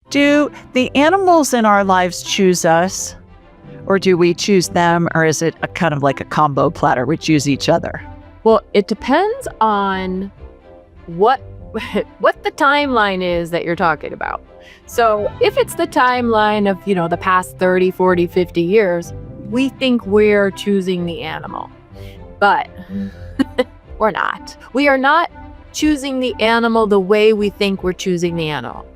Do the animals in our lives choose us, or do we choose them, or is it a kind of like a combo platter? We choose each other. Well, it depends on what what the timeline is that you're talking about. So if it's the timeline of, the past 30, 40, 50 years, we think we're choosing the animal. But we're not. We are not choosing the animal the way we think we're choosing the animal.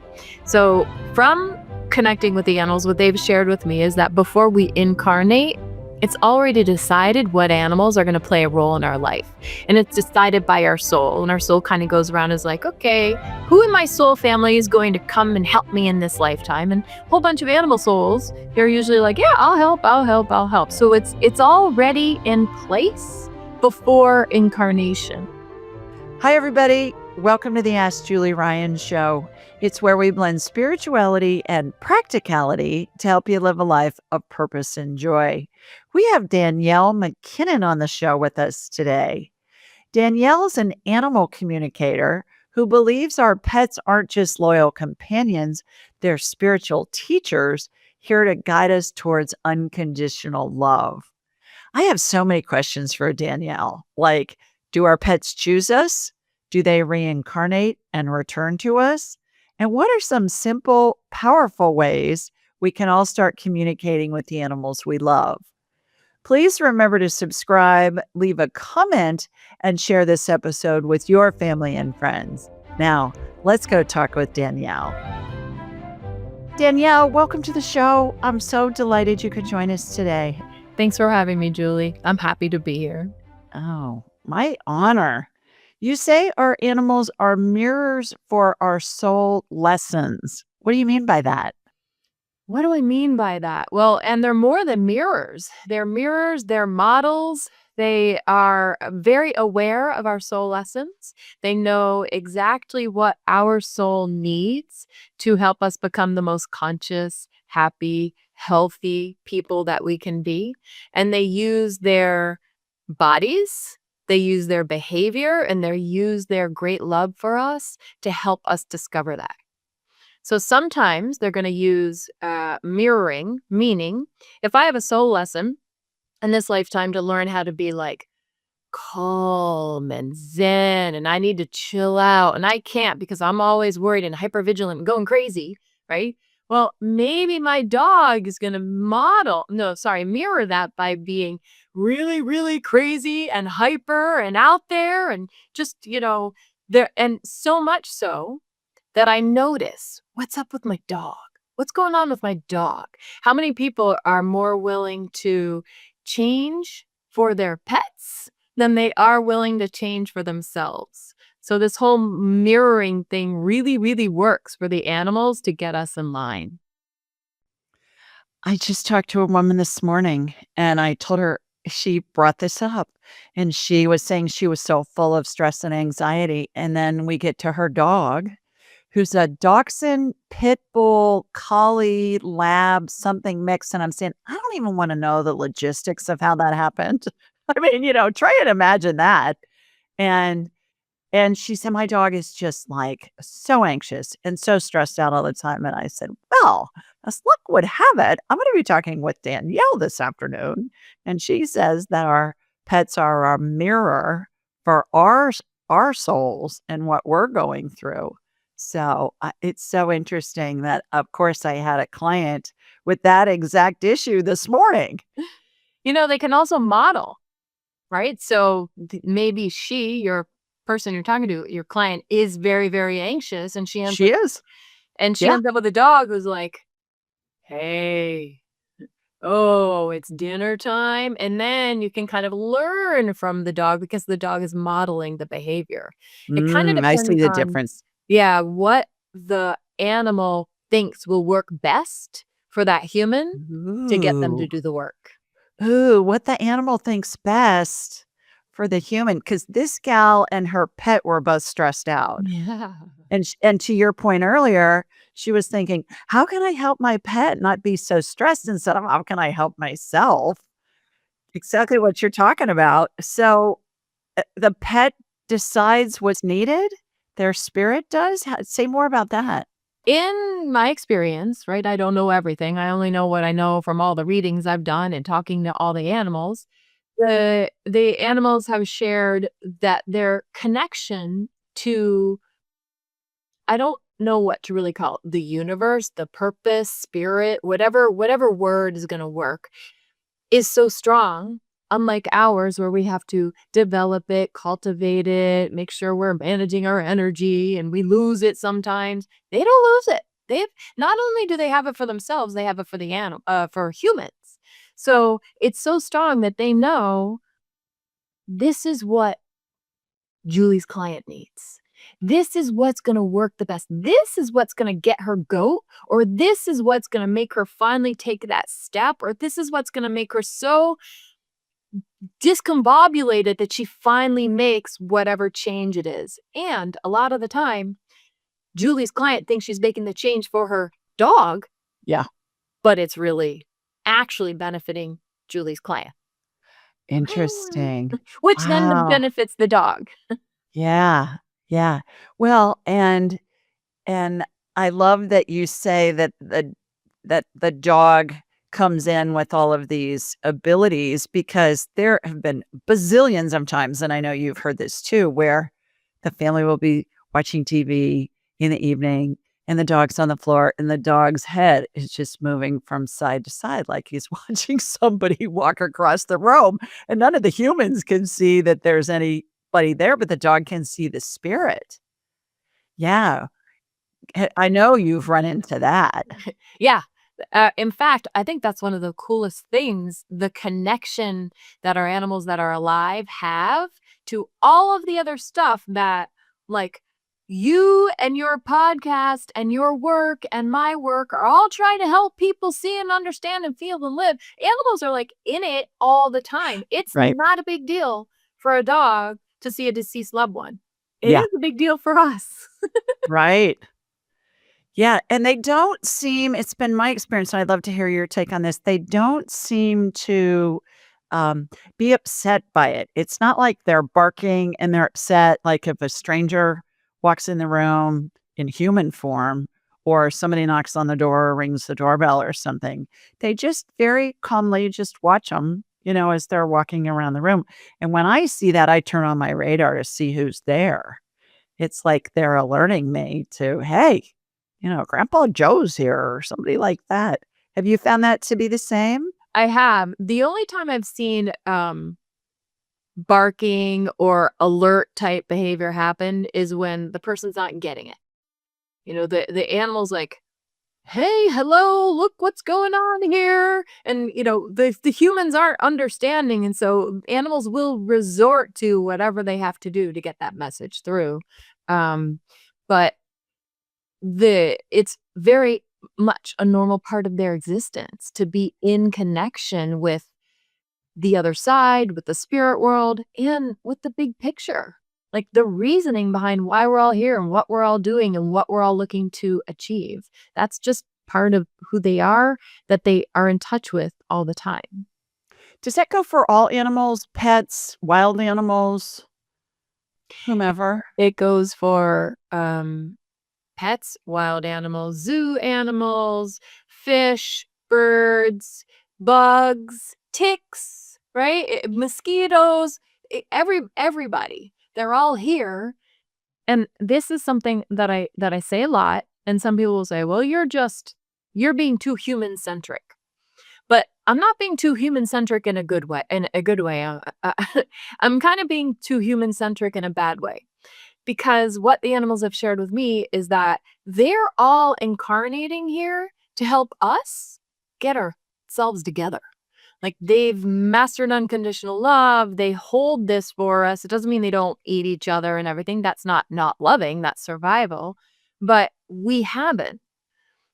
So from connecting with the animals, what they've shared with me is that before we incarnate, it's already decided what animals are going to play a role in our life. And it's decided by our soul. And our soul kind of goes around as like, okay, who in my soul family is going to come and help me in this lifetime? And a whole bunch of animal souls, they're usually like, yeah, I'll help. So it's already in place before incarnation. Hi, everybody. Welcome to the Ask Julie Ryan Show. It's where we blend spirituality and practicality to help you live a life of purpose and joy. We have Danielle MacKinnon on the show with us today. Danielle is an animal communicator who believes our pets aren't just loyal companions, they're spiritual teachers here to guide us towards unconditional love. I have so many questions for Danielle, like, do our pets choose us? Do they reincarnate and return to us? And what are some simple, powerful ways we can all start communicating with the animals we love? Please remember to subscribe, leave a comment, and share this episode with your family and friends. Now, let's go talk with Danielle. Danielle, welcome to the show. I'm so delighted you could join us today. Thanks for having me, Julie. I'm happy to be here. Oh, my honor. You say our animals are mirrors for our soul lessons. What do you mean by that? What do I mean by that? Well, and they're more than mirrors. They're mirrors, they're models. They are very aware of our soul lessons. They know exactly what our soul needs to help us become the most conscious, happy, healthy people that we can be. And they use their bodies, they use their behavior, and they use their great love for us to help us discover that. So sometimes they're going to use mirroring, meaning if I have a soul lesson in this lifetime to learn how to be like calm and zen, and I need to chill out, and I can't because I'm always worried and hypervigilant and going crazy, right? Well, maybe my dog is going to mirror that by being really, really crazy and hyper and out there and just, there. And so much so that I notice what's up with my dog. What's going on with my dog? How many people are more willing to change for their pets than they are willing to change for themselves? So this whole mirroring thing really, really works for the animals to get us in line. I just talked to a woman this morning and I told her she brought this up and she was saying she was so full of stress and anxiety. And then we get to her dog, who's a Dachshund, Pit Bull, Collie, Lab, something mixed. And I'm saying, I don't even want to know the logistics of how that happened. I mean, try and imagine that. And she said, my dog is just like so anxious and so stressed out all the time. And I said, well, as luck would have it, I'm going to be talking with Danielle this afternoon. And she says that our pets are our mirror for our souls and what we're going through. So it's so interesting that, of course, I had a client with that exact issue this morning. They can also model, right? So maybe your person you're talking to, your client, is very, very anxious, and she ends up with a dog who's like, hey, oh, it's dinner time. And then you can kind of learn from the dog because the dog is modeling the behavior. It kind of I depends see the on, difference. yeah, what the animal thinks will work best for that human to get them to do the work. Ooh, what the animal thinks best for the human, because this gal and her pet were both stressed out. Yeah. And to your point earlier, she was thinking, how can I help my pet not be so stressed instead of how can I help myself? Exactly what you're talking about. So the pet decides what's needed. Their spirit does. Say more about that. In my experience, right, I don't know everything. I only know what I know from all the readings I've done and talking to all the animals. The animals have shared that their connection to, I don't know what to really call it, the universe, the purpose, spirit, whatever word is gonna work, is so strong, unlike ours where we have to develop it, cultivate it, make sure we're managing our energy, and we lose it sometimes. They don't lose it. They've Not only do they have it for themselves, they have it for for humans. So, it's so strong that they know this is what Julie's client needs. This is what's gonna work the best. This is what's gonna get her goat, or this is what's gonna make her finally take that step, or this is what's gonna make her so discombobulated that she finally makes whatever change it is. And a lot of the time, Julie's client thinks she's making the change for her dog, Yeah. but it's really actually benefiting Julie's client, Interesting. which then Wow. benefits the dog. Yeah. Yeah. Well, and I love that you say that the dog comes in with all of these abilities, because there have been bazillions of times, and I know you've heard this too, where the family will be watching TV in the evening and the dog's on the floor and the dog's head is just moving from side to side like he's watching somebody walk across the room, and none of the humans can see that there's anybody there, but the dog can see the spirit. Yeah. I know you've run into that. Yeah. In fact, I think that's one of the coolest things, the connection that our animals that are alive have to all of the other stuff that, like, you and your podcast and your work and my work are all trying to help people see and understand and feel and live. Animals are like in it all the time. It's Right. not a big deal for a dog to see a deceased loved one. It Yeah. is a big deal for us. Right. Yeah, and they don't seem, it's been my experience, and I'd love to hear your take on this. They don't seem to, be upset by it. It's not like they're barking and they're upset, like if a stranger walks in the room in human form or somebody knocks on the door or rings the doorbell or something. They just very calmly just watch them, as they're walking around the room. And when I see that, I turn on my radar to see who's there. It's like they're alerting me to, "Hey, Grandpa Joe's here," or somebody like that. Have you found that to be the same? I have. The only time I've seen, barking or alert type behavior happen is when the person's not getting it. The animal's like, "Hey, hello, look what's going on here." And, the humans aren't understanding, and so animals will resort to whatever they have to do to get that message through. But it's very much a normal part of their existence to be in connection with the other side, with the spirit world, and with the big picture. Like the reasoning behind why we're all here and what we're all doing and what we're all looking to achieve. That's just part of who they are that they are in touch with all the time. Does that go for all animals, pets, wild animals, whomever? It goes for pets, wild animals, zoo animals, fish, birds, bugs, ticks, right? Mosquitoes, everybody. They're all here. And this is something that I say a lot, and some people will say, "Well, you're being too human centric." But I'm not being too human centric in a good way. In a good way, I'm kind of being too human centric in a bad way. Because what the animals have shared with me is that they're all incarnating here to help us get ourselves together. Like they've mastered unconditional love. They hold this for us. It doesn't mean they don't eat each other and everything. That's not loving, that's survival. But we haven't.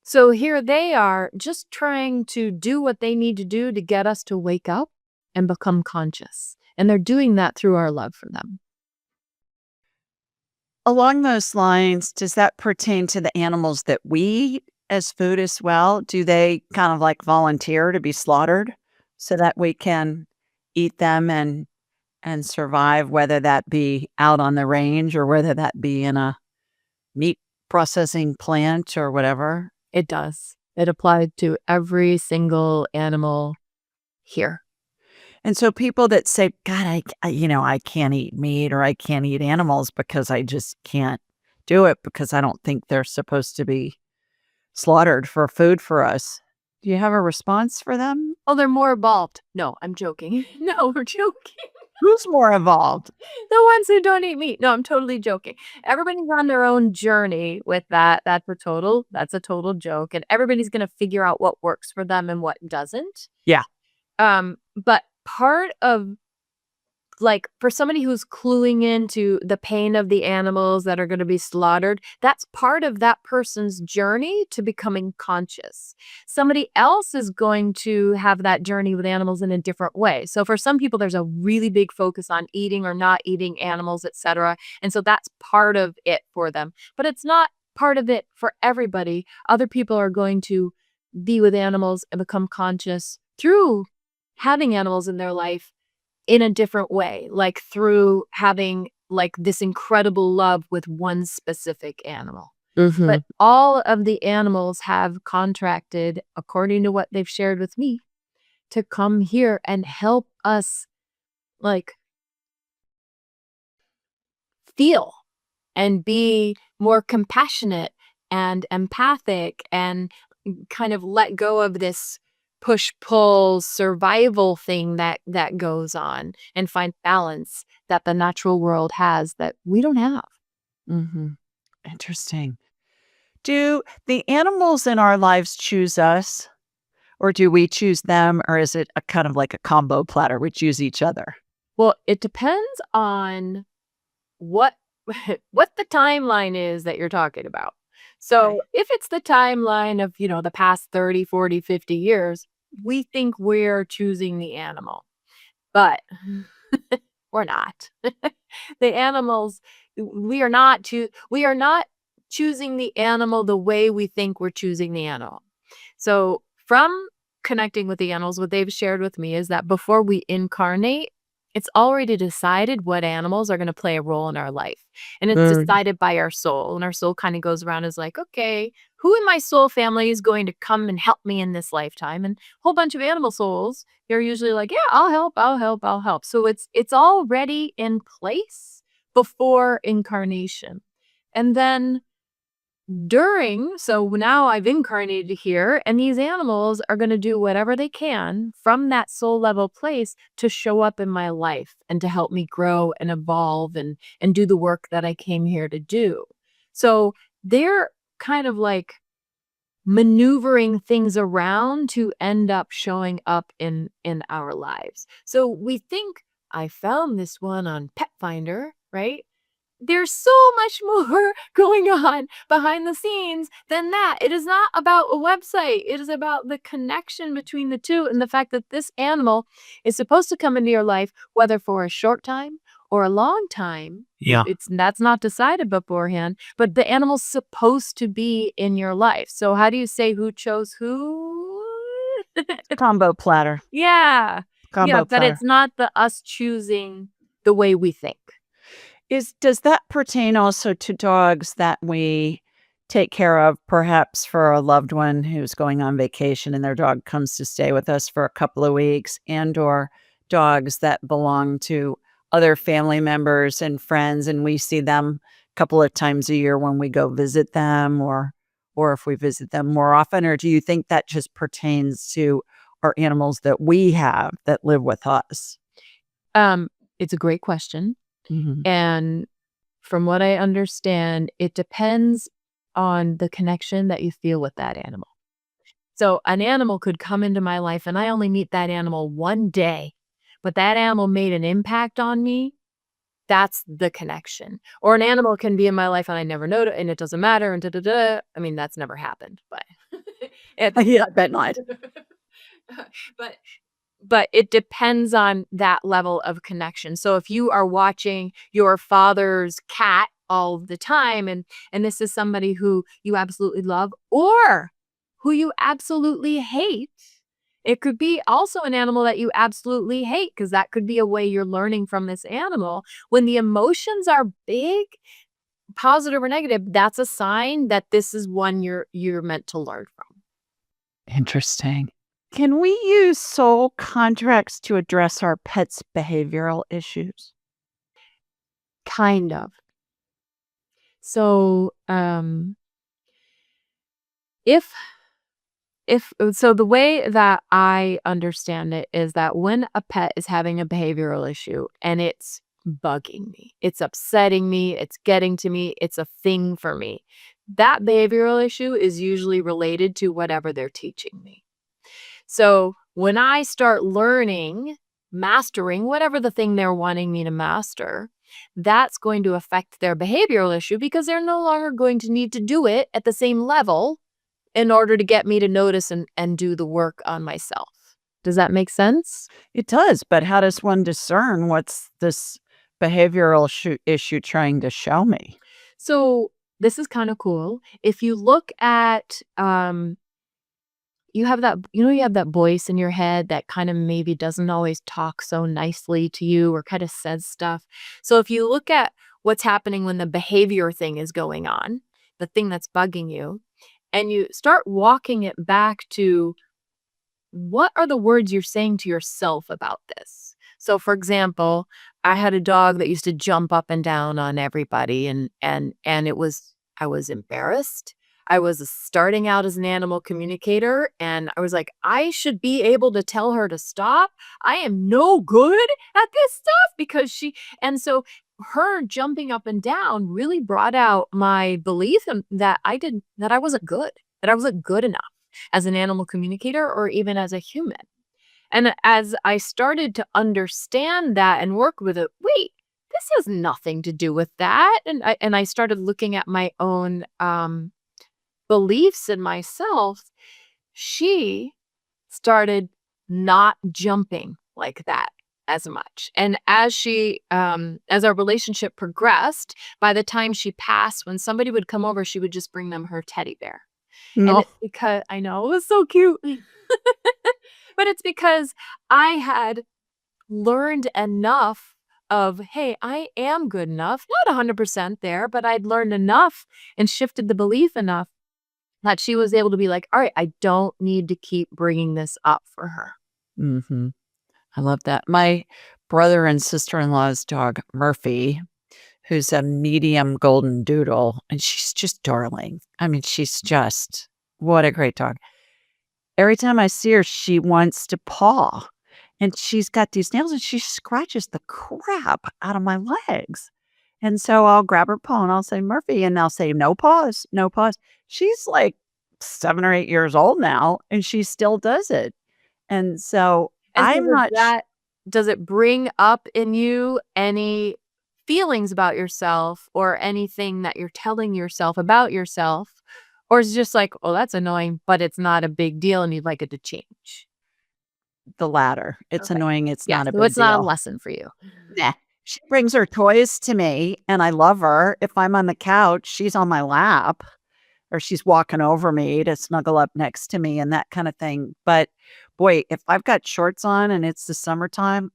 So here they are just trying to do what they need to do to get us to wake up and become conscious. And they're doing that through our love for them. Along those lines, does that pertain to the animals that we eat as food as well? Do they kind of like volunteer to be slaughtered so that we can eat them and survive, whether that be out on the range or whether that be in a meat processing plant or whatever. It does. It applied to every single animal here. And so people that say, God, I can't eat meat or I can't eat animals because I just can't do it because I don't think they're supposed to be slaughtered for food for us. Do you have a response for them? Oh, they're more evolved. No, I'm joking. No, we're joking. Who's more evolved? The ones who don't eat meat. No, I'm totally joking. Everybody's on their own journey with that. That's a total joke. And everybody's going to figure out what works for them and what doesn't. Yeah. But part of, like, for somebody who's cluing into the pain of the animals that are going to be slaughtered, that's part of that person's journey to becoming conscious. Somebody else is going to have that journey with animals in a different way. So for some people, there's a really big focus on eating or not eating animals, etc. And so that's part of it for them. But it's not part of it for everybody. Other people are going to be with animals and become conscious through having animals in their life in a different way, like through having like this incredible love with one specific animal. But all of the animals have contracted, according to what they've shared with me, to come here and help us like feel and be more compassionate and empathic and kind of let go of this push-pull survival thing that goes on and find balance that the natural world has that we don't have. Interesting. Do the animals in our lives choose us, or do we choose them, or is it a kind of like a combo platter? We choose each other. Well, it depends on what what the timeline is that you're talking about. So Okay. if it's the timeline of, the past 30, 40, 50 years, we think we're choosing the animal. But we're not. The animals, we are not choosing the animal the way we think we're choosing the animal. So from connecting with the animals, what they've shared with me is that before we incarnate, it's already decided what animals are going to play a role in our life. And it's decided by our soul. And our soul kind of goes around as like, okay, who in my soul family is going to come and help me in this lifetime? And a whole bunch of animal souls, they're usually like, yeah, I'll help, I'll help, I'll help. So it's already in place before incarnation. And then so now I've incarnated here, and these animals are going to do whatever they can from that soul level place to show up in my life and to help me grow and evolve and do the work that I came here to do. So they're kind of like maneuvering things around to end up showing up in our lives. So we think, I found this one on Pet Finder, right? There's so much more going on behind the scenes than that. It is not about a website. It is about the connection between the two and the fact that this animal is supposed to come into your life, whether for a short time or a long time. Yeah. That's not decided beforehand, but the animal's supposed to be in your life. So how do you say who chose who? Combo platter. Yeah. Combo But platter. it's not us choosing the way we think. Does that pertain also to dogs that we take care of, perhaps for a loved one who's going on vacation and their dog comes to stay with us for a couple of weeks, and or dogs that belong to other family members and friends, and we see them a couple of times a year when we go visit them, or if we visit them more often? Or do you think that just pertains to our animals that we have that live with us? It's a great question. And from what I understand, it depends on the connection that you feel with that animal. So an animal could come into my life and I only meet that animal one day, but that animal made an impact on me. That's the connection. Or an animal can be in my life and I never know it and it doesn't matter and da-da-da. I mean, that's never happened, but Yeah, I bet not. But it depends on that level of connection. So if you are watching your father's cat all the time and this is somebody who you absolutely love or who you absolutely hate, it could be also an animal that you absolutely hate, because that could be a way you're learning from this animal. When the emotions are big, positive or negative, that's a sign that this is one you're meant to learn from. Interesting. Can we use soul contracts to address our pets' behavioral issues? Kind of. So, if so the way that I understand it is that when a pet is having a behavioral issue and it's bugging me, it's upsetting me, it's getting to me, it's a thing for me, that behavioral issue is usually related to whatever they're teaching me. So when I start learning, mastering whatever the thing they're wanting me to master, that's going to affect their behavioral issue because they're no longer going to need to do it at the same level in order to get me to notice and do the work on myself. Does that make sense? It does, but how does one discern what's this behavioral issue trying to show me? So this is kind of cool. If you look at you have that you have that voice in your head that kind of maybe doesn't always talk so nicely to you or kind of says stuff. So if you look at what's happening when the behavior thing is going on, the thing that's bugging you, and you start walking it back to what are the words you're saying to yourself about this? So for example, I had a dog that used to jump up and down on everybody and it was I was embarrassed. I was starting out as an animal communicator and I was like, I should be able to tell her to stop. I am no good at this stuff because and so her jumping up and down really brought out my belief that I wasn't good, that I wasn't good enough as an animal communicator or even as a human. And as I started to understand that and work with it, wait, this has nothing to do with that. And I started looking at my own beliefs in myself. She started not jumping like that as much. And as our relationship progressed, by the time she passed, when somebody would come over, she would just bring them her teddy bear. And No. it's because I know it was so cute. But it's because I had learned enough of, hey, I am good enough, not 100% there, but I'd learned enough and shifted the belief enough that she was able to be like, all right, I don't need to keep bringing this up for her. Mhm. I love that. My brother and sister-in-law's dog, Murphy, who's a medium golden doodle, and she's just darling. I mean, she's just what a great dog. Every time I see her, she wants to paw, and she's got these nails, and she scratches the crap out of my legs. And so I'll grab her paw, and I'll say, "Murphy," and I'll say, "No paws, no paws." She's like 7 or 8 years old now, and she still does it. And so And so I'm not does it bring up in you any feelings about yourself or anything that you're telling yourself about yourself? Or is it just like, oh, that's annoying, but it's not a big deal and you'd like it to change? the latter. It's Okay. annoying, it's Yeah, not a so big it's not a deal. lesson for you. Nah. She brings her toys to me, and I love her. If I'm on the couch, she's on my lap, or she's walking over me to snuggle up next to me and that kinda thing. But, boy, if I've got shorts on and it's the summertime,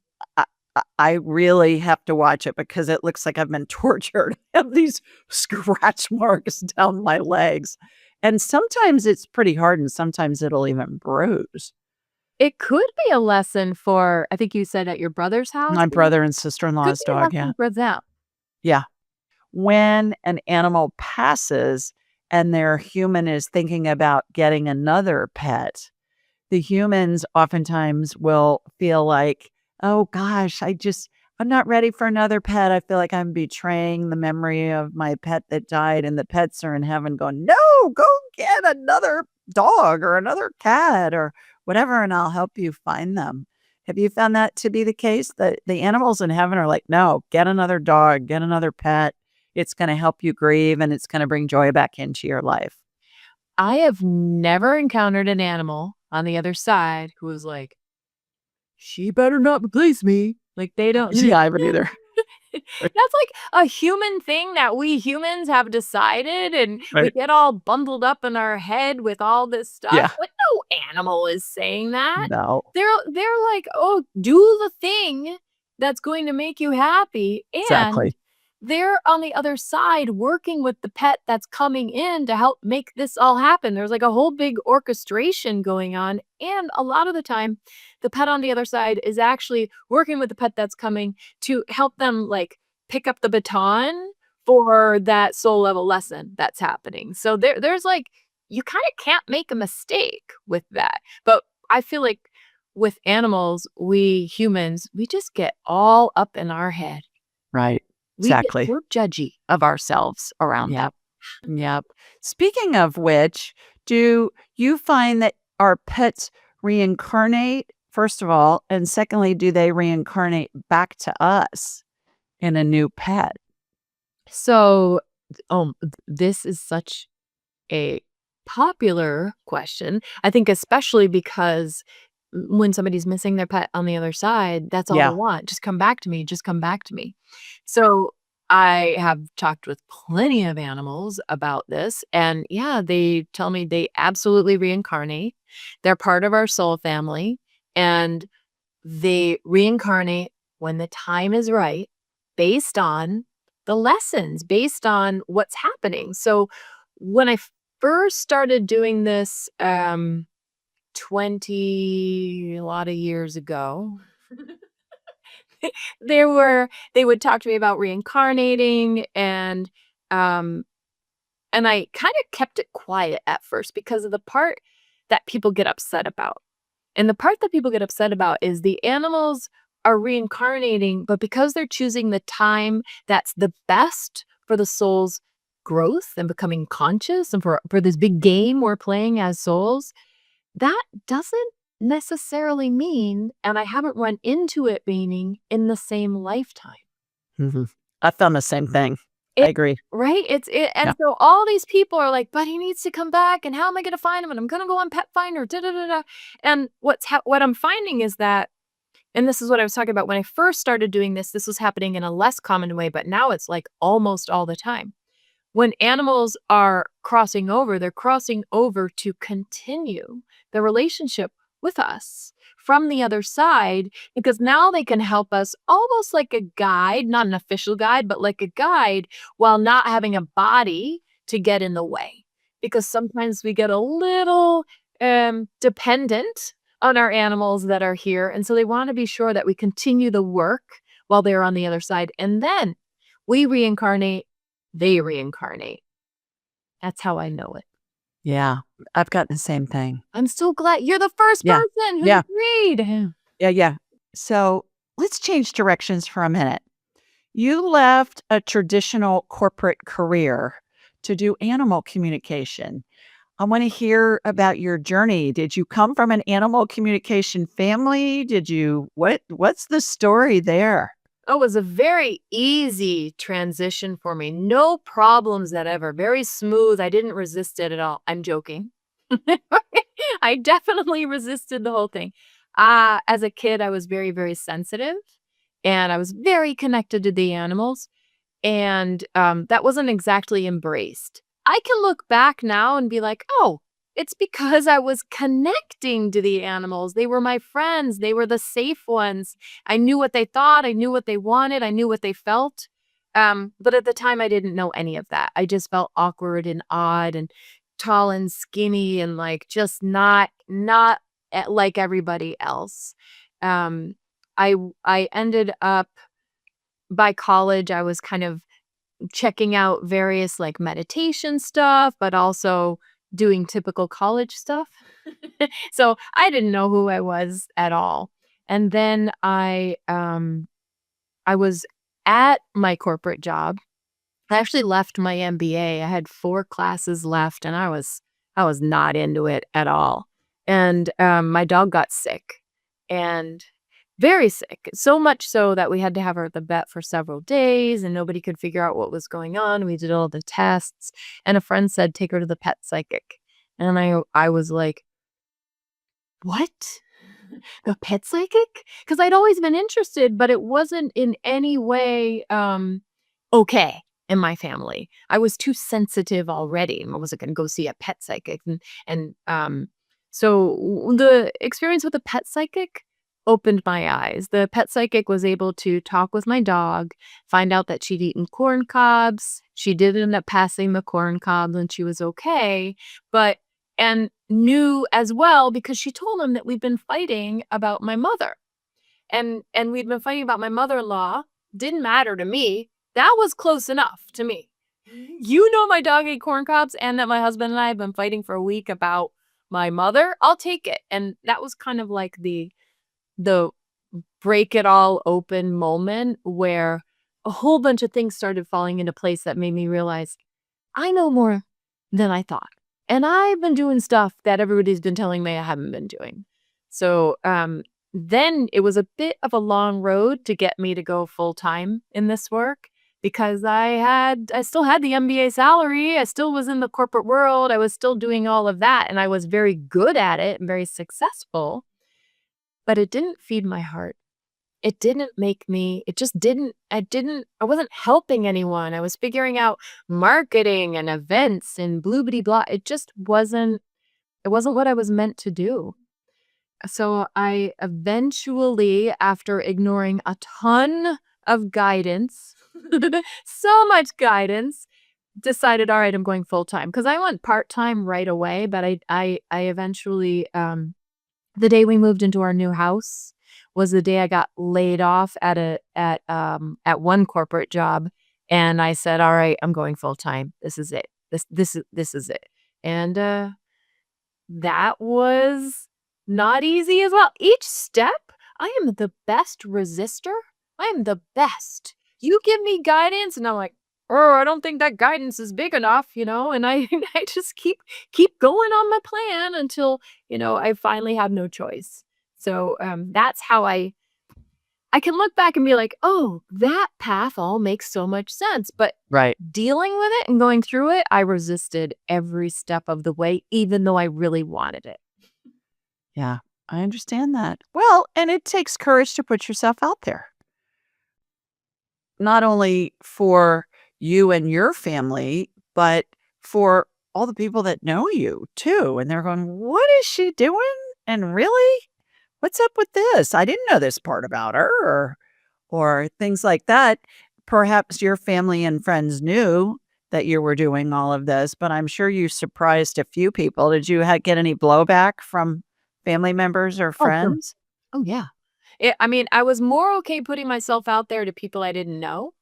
I really have to watch it because it looks like I've been tortured. I have these scratch marks down my legs, and sometimes it's pretty hard, and sometimes it'll even bruise. It could be a lesson for, I think you said at your brother's house? My brother and Could sister-in-law's be a dog, yeah. lesson for them. Yeah. When an animal passes and their human is thinking about getting another pet, the humans oftentimes will feel like, "Oh gosh, I'm not ready for another pet. I feel like I'm betraying the memory of my pet that died," and the pets are in heaven going, "No, go get another dog or another cat or whatever, and I'll help you find them." Have you found that to be the case? That the animals in heaven are like, "No, get another dog, get another pet. It's gonna help you grieve, and it's gonna bring joy back into your life." I have never encountered an animal on the other side who was like, "She better not replace me." Like, they don't Yeah, I haven't either. That's like a human thing that we humans have decided, and we Right. get all bundled up in our head with all this stuff, Yeah. but no animal is saying that. No. They're like, "Oh, do the thing that's going to make you happy," and Exactly. they're on the other side working with the pet that's coming in to help make this all happen. There's like a whole big orchestration going on. And a lot of the time, the pet on the other side is actually working with the pet that's coming to help them like pick up the baton for that soul level lesson that's happening. So there's like, you kind of can't make a mistake with that. But I feel like with animals, we humans, we just get all up in our head. Right. Exactly. We're judgy of ourselves around that. Yep. Yep. Speaking of which, do you find that our pets reincarnate, first of all, and secondly, do they reincarnate back to us in a new pet? So, this is such a popular question. I think especially because when somebody's missing their pet on the other side, that's all Yeah. they want. Just come back to me. Just come back to me. So I have talked with plenty of animals about this. And yeah, they tell me they absolutely reincarnate. They're part of our soul family. And they reincarnate when the time is right based on the lessons, based on what's happening. So when I first started doing this 20 a lot of years ago, they would talk to me about reincarnating and I kind of kept it quiet at first because of the part that people get upset about. And the part that people get upset about is the animals are reincarnating, but because they're choosing the time that's the best for the soul's growth and becoming conscious and for this big game we're playing as souls, that doesn't necessarily mean, and I haven't run into it meaning, in the same lifetime. Mhm. I found the same thing. I agree. Right? And so all these people are like, "But he needs to come back, and how am I gonna find him? And I'm gonna go on Pet Finder, da da da da." And what I'm finding is that, and this is what I was talking about when I first started doing this was happening in a less common way, but now it's like almost all the time. When animals are crossing over, they're crossing over to continue the relationship with us from the other side because now they can help us almost like a guide, not an official guide, but like a guide while not having a body to get in the way. Because sometimes we get a little dependent on our animals that are here. And so they want to be sure that we continue the work while they're on the other side. And then we reincarnate, they reincarnate. That's how I know it. Yeah. I've got the same thing. I'm so glad you're the first Yeah. person who Yeah. agreed. Yeah. So let's change directions for a minute. You left a traditional corporate career to do animal communication. I want to hear about your journey. Did you come from an animal communication family? What's the story there? Oh, it was a very easy transition for me. No problems that ever. Very smooth. I didn't resist it at all. I'm joking. I definitely resisted the whole thing. As a kid, I was very, very sensitive and I was very connected to the animals. And that wasn't exactly embraced. I can look back now and be like, oh, it's because I was connecting to the animals. They were my friends. They were the safe ones. I knew what they thought. I knew what they wanted. I knew what they felt. But at the time, I didn't know any of that. I just felt awkward and odd and tall and skinny and like just not like everybody else. Um, I ended up by college, I was kind of checking out various like meditation stuff, but also doing typical college stuff. So I didn't know who I was at all. And then I was at my corporate job. I actually left my MBA. I had 4 classes left and I was not into it at all. And my dog got sick and very sick. So much so that we had to have her at the vet for several days and nobody could figure out what was going on. We did all the tests and a friend said, take her to the pet psychic. And I was like, what? The pet psychic? Because I'd always been interested, but it wasn't in any way okay in my family. I was too sensitive already. I wasn't going to go see a pet psychic. So the experience with a pet psychic opened my eyes. The pet psychic was able to talk with my dog, find out that she'd eaten corn cobs. She did end up passing the corn cobs and she was okay, but and knew as well because she told him that we'd been fighting about my mother. And we'd been fighting about my mother-in-law. Didn't matter to me. That was close enough to me. You know my dog ate corn cobs and that my husband and I have been fighting for a week about my mother. I'll take it. And that was kind of like the break it all open moment where a whole bunch of things started falling into place that made me realize I know more than I thought. And I've been doing stuff that everybody's been telling me I haven't been doing. So then it was a bit of a long road to get me to go full time in this work because I still had the MBA salary. I still was in the corporate world. I was still doing all of that and I was very good at it and very successful. But it didn't feed my heart. It didn't make me, it just didn't, I wasn't helping anyone. I was figuring out marketing and events and bloobity blah. It wasn't what I was meant to do. So I eventually, after ignoring a ton of guidance, so much guidance, decided, all right, I'm going full time. Because I went part time right away, but I eventually, the day we moved into our new house was the day I got laid off at one corporate job, and I said, all right, I'm going full time. This is it. This is it. And that was not easy as well. Each step, I am the best resistor. I am the best. You give me guidance and I'm like, oh, I don't think that guidance is big enough, and I I just keep going on my plan until, I finally have no choice. So that's how I can look back and be like, oh, that path all makes so much sense. But Right. dealing with it and going through it, I resisted every step of the way, even though I really wanted it. Yeah, I understand that. Well, and it takes courage to put yourself out there, not only for you and your family, but for all the people that know you too. And they're going, what is she doing? And really? What's up with this? I didn't know this part about her or things like that. Perhaps your family and friends knew that you were doing all of this, but I'm sure you surprised a few people. Did you get any blowback from family members or Oh, sure. friends? Oh, yeah. I mean, I was more okay putting myself out there to people I didn't know.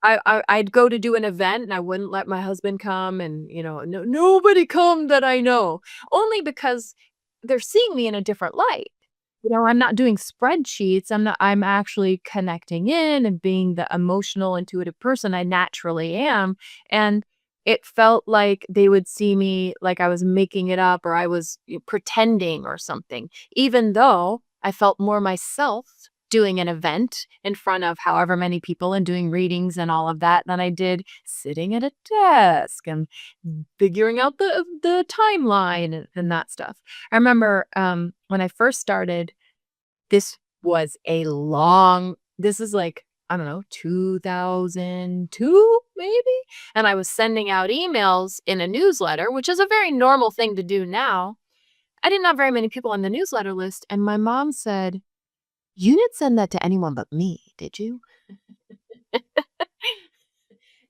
I'd go to do an event and I wouldn't let my husband come and, nobody come that I know, only because they're seeing me in a different light. I'm not doing spreadsheets. I'm actually connecting in and being the emotional, intuitive person I naturally am. And it felt like they would see me like I was making it up or I was pretending or something, even though I felt more myself doing an event in front of however many people and doing readings and all of that than I did sitting at a desk and figuring out the timeline and that stuff. I remember when I first started, this was this is like, I don't know, 2002 maybe? And I was sending out emails in a newsletter, which is a very normal thing to do now. I didn't have very many people on the newsletter list, and my mom said, "You didn't send that to anyone but me, did you?"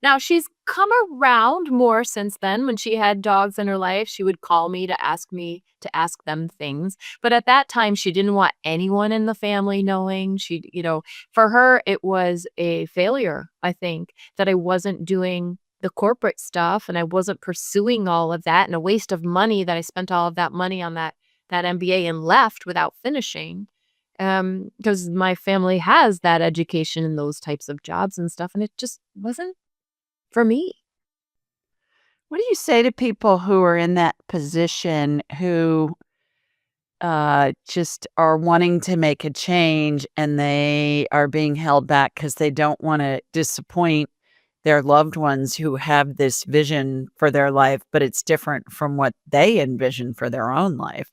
Now, she's come around more since then. When she had dogs in her life, she would call me to ask them things. But at that time, she didn't want anyone in the family knowing. For her, it was a failure, I think, that I wasn't doing the corporate stuff and I wasn't pursuing all of that, and a waste of money that I spent all of that money on that MBA and left without finishing. Because my family has that education in those types of jobs and stuff, and it just wasn't for me. What do you say to people who are in that position who just are wanting to make a change and they are being held back because they don't want to disappoint their loved ones who have this vision for their life, but it's different from what they envision for their own life?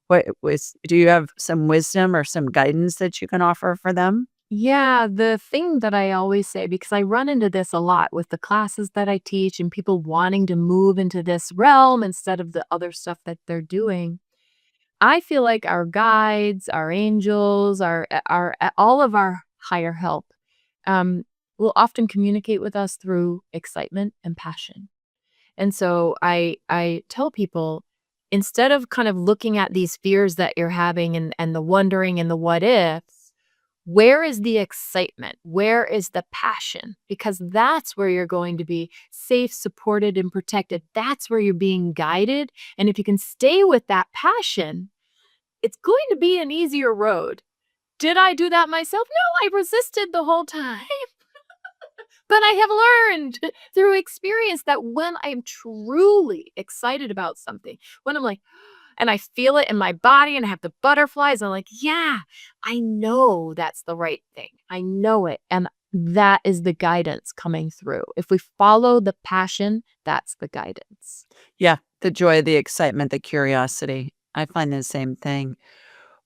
Do you have some wisdom or some guidance that you can offer for them? Yeah, the thing that I always say, because I run into this a lot with the classes that I teach and people wanting to move into this realm instead of the other stuff that they're doing. I feel like our guides, our angels, our all of our higher help will often communicate with us through excitement and passion. And so I tell people, instead of kind of looking at these fears that you're having and the wondering and the what ifs, where is the excitement? Where is the passion? Because that's where you're going to be safe, supported, and protected. That's where you're being guided. And if you can stay with that passion, it's going to be an easier road. Did I do that myself? No, I resisted the whole time. But I have learned through experience that when I'm truly excited about something, when I'm like, and I feel it in my body and I have the butterflies, I'm like, yeah, I know that's the right thing. I know it. And that is the guidance coming through. If we follow the passion, that's the guidance. Yeah, the joy, the excitement, the curiosity. I find the same thing.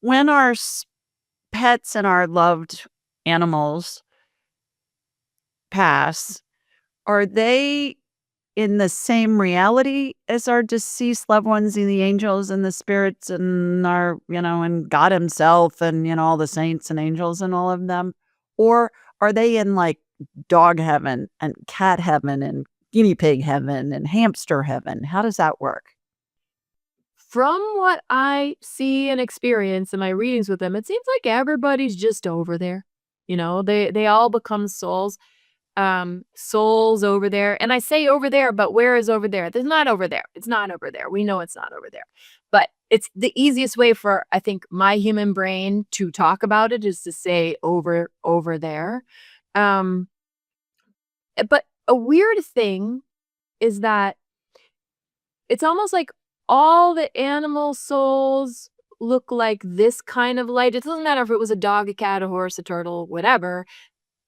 When our pets and our loved animals pass, are they in the same reality as our deceased loved ones and the angels and the spirits and our, and God himself and, all the saints and angels and all of them? Or are they in like dog heaven and cat heaven and guinea pig heaven and hamster heaven? How does that work? From what I see and experience in my readings with them, it seems like everybody's just over there. They all become souls. Souls over there. And I say over there, but where is over there? There's not over there. It's not over there. We know it's not over there. But it's the easiest way for, I think, my human brain to talk about it is to say over there. But a weird thing is that it's almost like all the animal souls look like this kind of light. It doesn't matter if it was a dog, a cat, a horse, a turtle, whatever.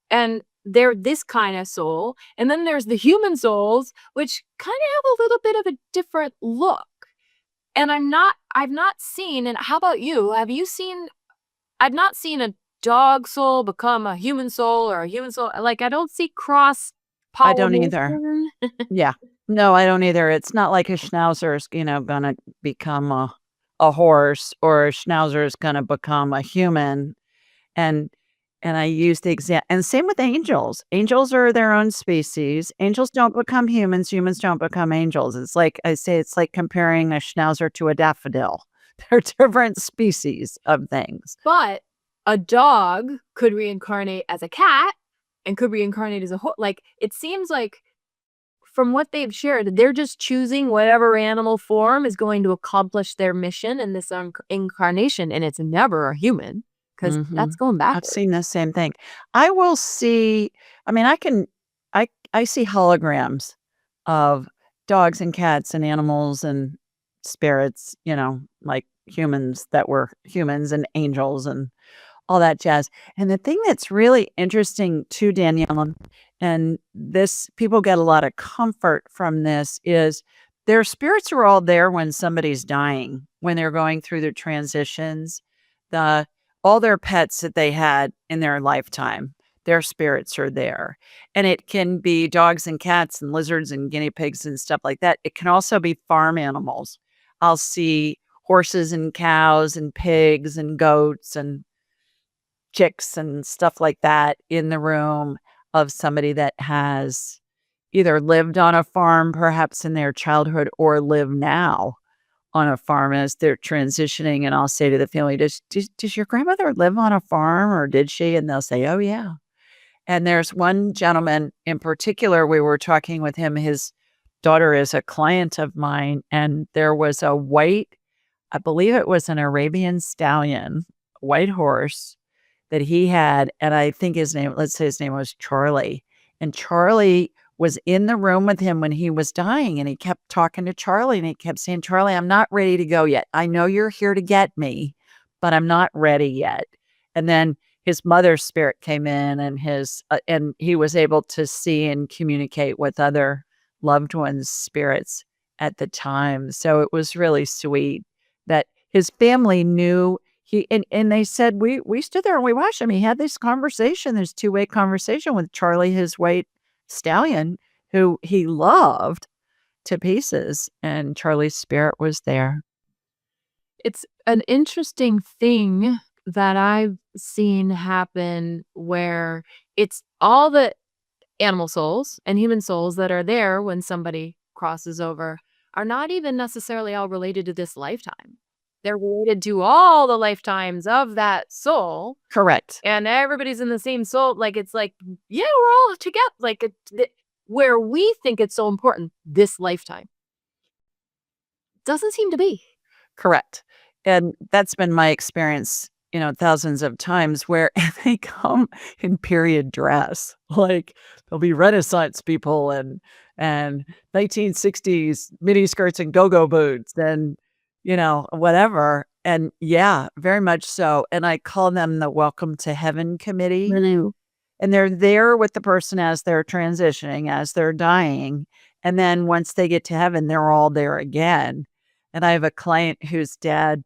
And they're this kind of soul. And then there's the human souls, which kind of have a little bit of a different look. And I've not seen, and how about you? Have you seen, I've not seen a dog soul become a human soul or a human soul. Like, I don't see cross I don't either. pollination. Yeah. No, I don't either. It's not like a schnauzer is, gonna become a horse or a schnauzer is gonna become a human. And I use the example, and same with angels. Angels are their own species. Angels don't become humans. Humans don't become angels. It's like I say, it's like comparing a schnauzer to a daffodil. They're different species of things. But a dog could reincarnate as a cat and could reincarnate as a horse. Like, it seems like from what they've shared, they're just choosing whatever animal form is going to accomplish their mission in this incarnation. And it's never a human, because that's going I've backwards. seen the same thing. I will see. I mean, I see holograms of dogs and cats and animals and spirits. Like humans that were humans and angels and all that jazz. And the thing that's really interesting too, Danielle, and this people get a lot of comfort from this is their spirits are all there when somebody's dying, when they're going through their transitions. The all their pets that they had in their lifetime, their spirits are there. And it can be dogs and cats and lizards and guinea pigs and stuff like that. It can also be farm animals. I'll see horses and cows and pigs and goats and chicks and stuff like that in the room of somebody that has either lived on a farm perhaps in their childhood or live now on a farm as they're transitioning. And I'll say to the family, does your grandmother live on a farm or did she? And they'll say, oh, yeah. And there's one gentleman in particular, we were talking with him. His daughter is a client of mine. And there was a white, I believe it was an Arabian stallion, white horse that he had. And I think let's say his name was Charlie. And Charlie was in the room with him when he was dying. And he kept talking to Charlie and he kept saying, Charlie, I'm not ready to go yet. I know you're here to get me, but I'm not ready yet. And then his mother's spirit came in and and he was able to see and communicate with other loved ones' spirits at the time. So it was really sweet that his family knew and they said, we stood there and we watched him. He had this two-way conversation with Charlie, his white stallion, who he loved to pieces. And Charlie's spirit was there. It's an interesting thing that I've seen happen where it's all the animal souls and human souls that are there when somebody crosses over are not even necessarily all related to this lifetime. They're related to all the lifetimes of that soul, Correct. and everybody's in the same soul. Like, it's like, yeah, we're all together. Like, where we think it's so important, this lifetime doesn't seem to be. Correct. And that's been my experience, thousands of times where they come in period dress. Like there'll be Renaissance people and 1960s mini skirts and go-go boots and whatever. And yeah, very much so. And I call them the Welcome to Heaven Committee. Really? And they're there with the person as they're transitioning, as they're dying. And then once they get to heaven, they're all there again. And I have a client whose dad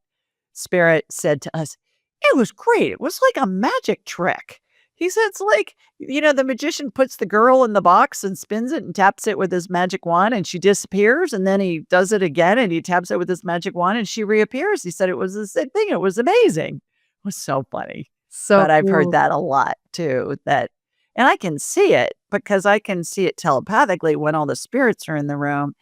spirit said to us, it was great. It was like a magic trick. He said, it's like, the magician puts the girl in the box and spins it and taps it with his magic wand and she disappears. And then he does it again and he taps it with his magic wand and she reappears. He said it was the same thing. It was amazing. It was so funny. But I've heard that a lot too, and I can see it because I can see it telepathically when all the spirits are in the room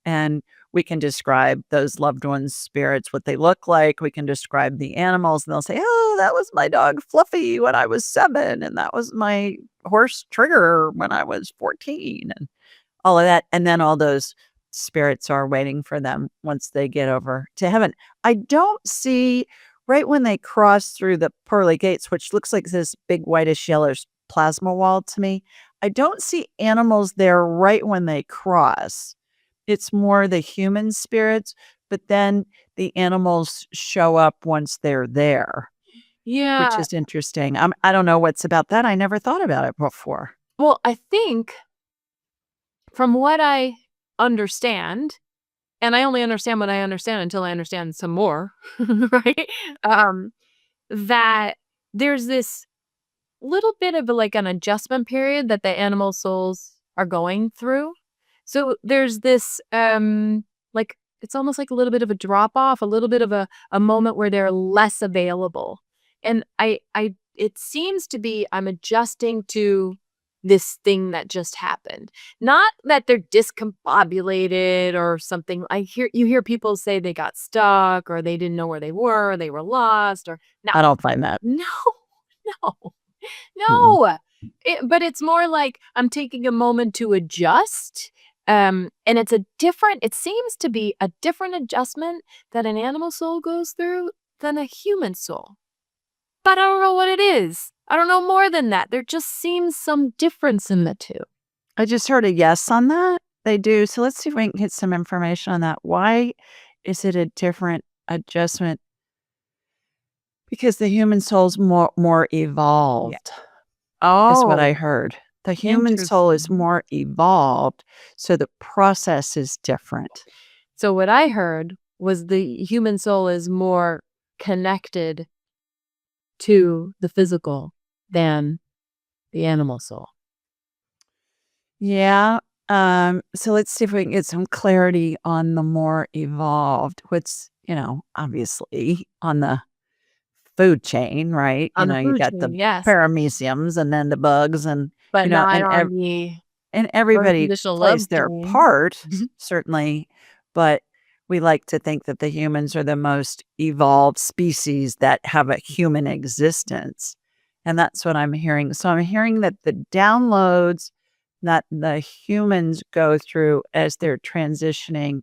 and we can describe those loved ones' spirits, what they look like. We can describe the animals and they'll say, oh, that was my dog Fluffy when I was 7. And that was my horse Trigger when I was 14 and all of that. And then all those spirits are waiting for them once they get over to heaven. I don't see right when they cross through the pearly gates, which looks like this big whitish yellowish plasma wall to me. I don't see animals there right when they cross. It's more the human spirits, but then the animals show up once they're there, Yeah. which is interesting. I don't know what's about that. I never thought about it before. Well, I think from what I understand, and I only understand what I understand until I understand some more, right? That there's this little bit of like an adjustment period that the animal souls are going through. So there's this like it's almost like a little bit of a drop off, a little bit of a moment where they're less available. And it seems to be I'm adjusting to this thing that just happened. Not that they're discombobulated or something. You hear people say they got stuck or they didn't know where they were lost or I don't find that. no. Mm-mm. No. But it's more like I'm taking a moment to adjust. And it seems to be a different adjustment that an animal soul goes through than a human soul. But I don't know what it is. I don't know more than that. There just seems some difference in the two. I just heard a yes on that. They do. So let's see if we can get some information on that. Why is it a different adjustment? Because the human soul's more evolved. Is what I heard. The human soul is Interesting. more evolved, so the process is different. So what I heard was the human soul is more connected to the physical than the animal soul. Yeah. So let's see if we can get some clarity on the more evolved, what's, obviously on the food chain, right? On the You food got chain, the yes. parameciums and then the bugs and But not and on the everybody unconditional plays love their chain. part, certainly, but we like to think that the humans are the most evolved species that have a human existence. And that's what I'm hearing. So I'm hearing that the downloads that the humans go through as they're transitioning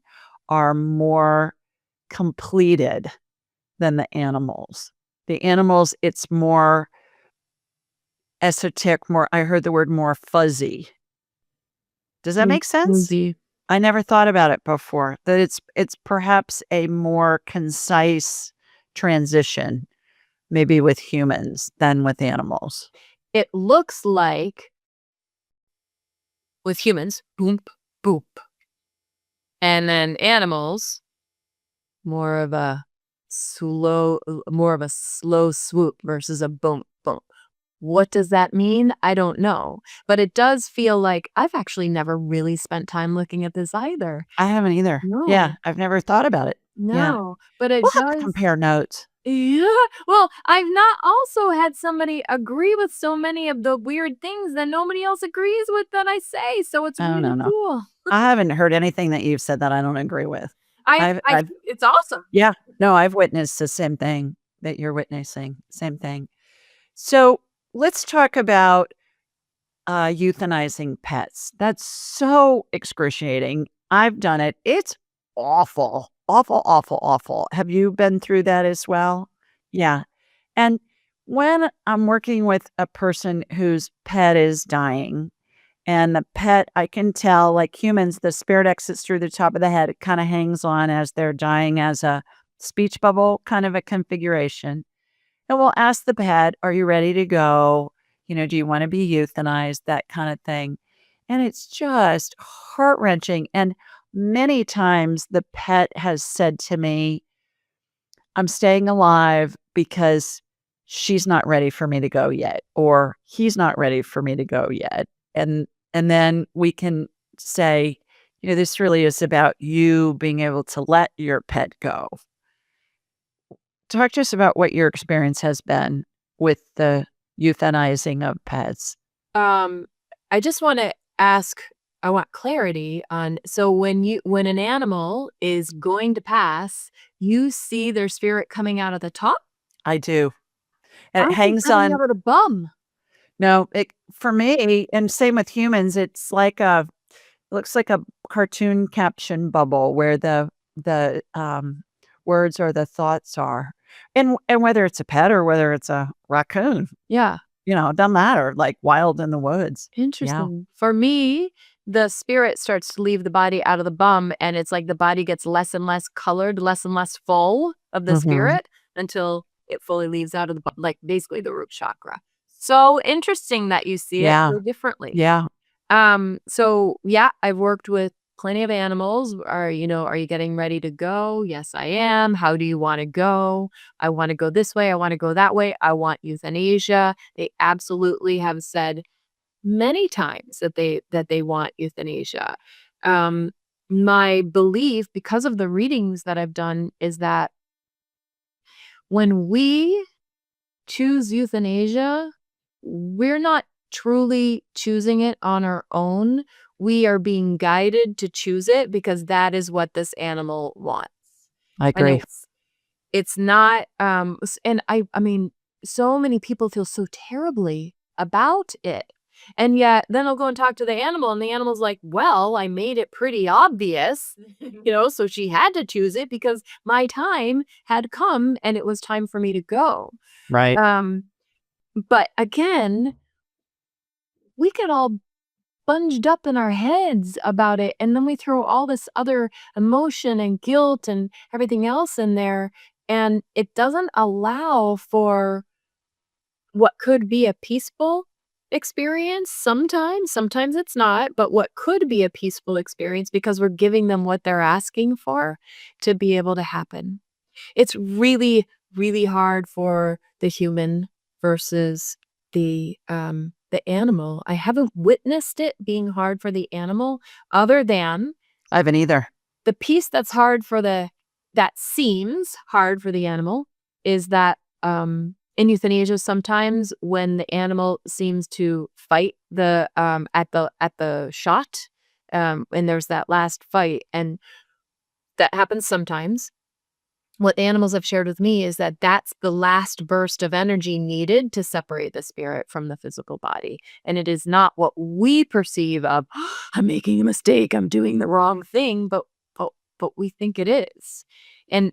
are more completed than the animals. The animals, it's more esoteric, I heard the word more fuzzy. Does that make sense? Fuzzy. I never thought about it before, that it's perhaps a more concise transition, maybe with humans than with animals. It looks like with humans, boom, boop. And then animals, more of a slow swoop versus a boom, boom. What does that mean? I don't know. But it does feel like I've actually never really spent time looking at this either. I haven't either. No. Yeah, I've never thought about it. Yeah. No, but it We'll have to does. compare notes. Yeah. Well, I've not also had somebody agree with so many of the weird things that nobody else agrees with that I say, so it's Oh, no, really no. cool. I haven't heard anything that you've said that I don't agree with. I I've I I've it's awesome. yeah. No, I've witnessed the same thing that you're witnessing, same thing. So, let's talk about, euthanizing pets. That's so excruciating. I've done it. It's awful, awful, awful, awful. Have you been through that as well? Yeah. And when I'm working with a person whose pet is dying, and the pet, I can tell, like humans, the spirit exits through the top of the head. It kind of hangs on as they're dying as a speech bubble kind of a configuration. And we'll ask the pet, "Are you ready to go? Do you want to be euthanized?" That kind of thing. And it's just heart wrenching. And many times the pet has said to me, "I'm staying alive because she's not ready for me to go yet," or "He's not ready for me to go yet." And then we can say, "This really is about you being able to let your pet go." Talk to us about what your experience has been with the euthanizing of pets. Um, I just wanna ask I want clarity on so when an animal is going to pass, you see their spirit coming out of the top? I do. And I it think hangs coming on. out of the bum. No, for me, and same with humans, looks like a cartoon caption bubble where the words or the thoughts are. And whether it's a pet or whether it's a raccoon, Yeah. it doesn't matter, like wild in the woods. Yeah. Interesting. For me, the spirit starts to leave the body out of the bum, and it's like the body gets less and less colored, less and less full of the Mhm. spirit until it fully leaves out of the bum, like basically the root chakra. So interesting that you see it Yeah. so differently. Yeah. So yeah, I've worked with plenty of animals. Are you getting ready to go? Yes, I am. How do you want to go? I want to go this way. I want to go that way. I want euthanasia. They absolutely have said many times that they want euthanasia. Um, my belief, because of the readings that I've done, is that when we choose euthanasia, we're not truly choosing it on our own. We are being guided to choose it because that is what this animal wants. I And agree. it's not and I mean so many people feel so terribly about it. And yet then I'll go and talk to the animal and the animal's like, "Well, I made it pretty obvious." So she had to choose it because my time had come and it was time for me to go. Right. Um but again, we get all bunged up in our heads about it, and then we throw all this other emotion and guilt and everything else in there, and it doesn't allow for what could be a peaceful experience sometimes it's not, but what could be a peaceful experience because we're giving them what they're asking for to be able to happen. It's really, really hard for the human versus the animal. I haven't witnessed it being hard for the animal other than I haven't either. the piece that's hard for that seems hard for the animal is that, in euthanasia, sometimes when the animal seems to fight at the shot, and there's that last fight, and that happens sometimes. What the animals have shared with me is that that's the last burst of energy needed to separate the spirit from the physical body. And it is not what we perceive of, I'm making a mistake, I'm doing the wrong thing, but we think it is. And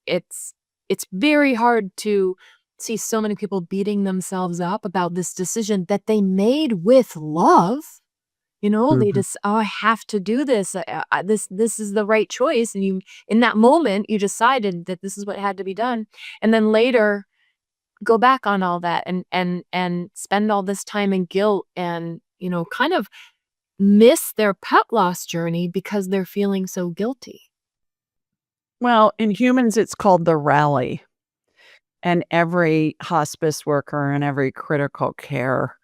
it's very hard to see so many people beating themselves up about this decision that they made with love. They Mhm. just, "Oh, I have to do this. This is the right choice." And you in that moment, you decided that this is what had to be done. And then later, go back on all that and spend all this time in guilt and, kind of miss their pet loss journey because they're feeling so guilty. Well, in humans, it's called the rally, and every hospice worker and every critical care